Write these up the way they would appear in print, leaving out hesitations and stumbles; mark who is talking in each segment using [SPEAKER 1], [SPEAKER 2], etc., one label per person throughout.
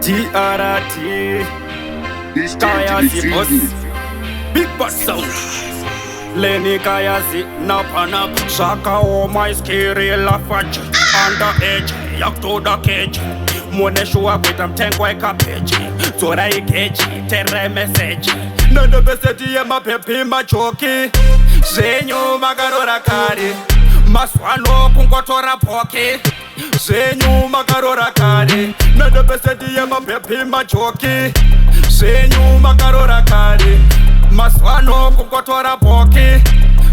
[SPEAKER 1] TRT Kayaz boss Big boss sound Lennie Kayaz Napanap Saka o my scary la fudge Underage yak to the cage Mwone shua kwita mtengwa eka peji Tora ikeji tere message Nando beseti ya mapepi machoki Zenyu magarora kari Maswano kungotora poki Zenyu magarora kari Nando beseti ya mapepi machoki Zenyu magarora kari Maswano kungotora poki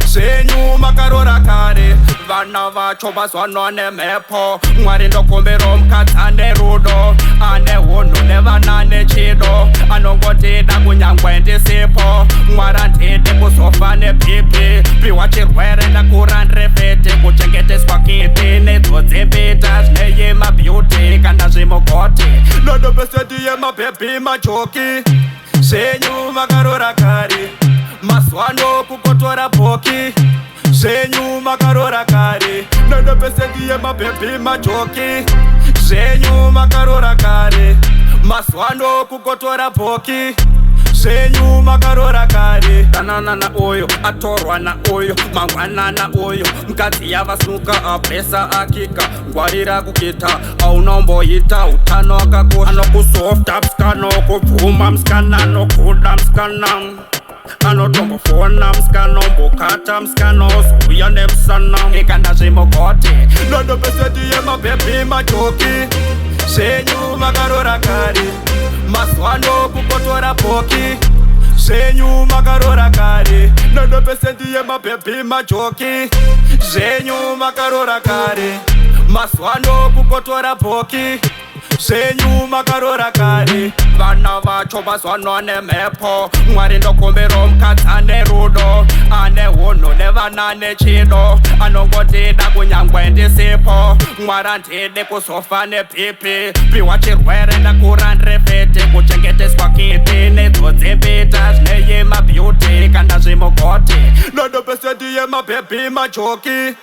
[SPEAKER 1] Zenyu magarora kari Vana vacho baswano ne mepo Mwari ndokumbiro mkatane rudo Ane hunu nevana ne chido Anongotida kunyangwendi sipo Mwarantidi kusofa ne pipi Piwa chirwere na kurandre fiti Kuchengete spakiti Nidzodzimbita Zvineye mabeauty Kana zvimugoti Nodo beseti ye mabebi machoki Zenyu magarora kari Maswano kukotora poki Zenyu magarora kari Nodo beseti ye mabebi machoki Zenyu magarora kari Maswano kukotora poki Zenyu magarora kari Tanana na oyo, atorwa na oyo Mangwana na oyo, mkati ya vasuka Apesa akika, ngwarira kukita Aunombo ita, utano akakosha Ano kusofta mskano, kupuma mskana Ano kuda mskana Ano tombo fona mskano, mbukata mskano Suya ne msana, ikanda zimogoti Nodo beseti ye mabebi machoki Zenyu magarora kari Maswano kukotora poki Zenyu magarora kari Nodo beseti ye mabebi machoki Zenyu magarora kari Maswano kukotora poki Zenyu magarora kari Vana vacho baswano ne mepo Mwari ndokumbiro mkatane rudo Ane hunu nevana ne chido Anongotida kunyangwendi sipo Mwarantidi kusofa ne pipi Piwa chirwere na kurandre fiti Kuchengete spakiti Nidzodzimbita Zvineye mabeauty Kana zvimugoti Nodo beseti ye mabebi machoki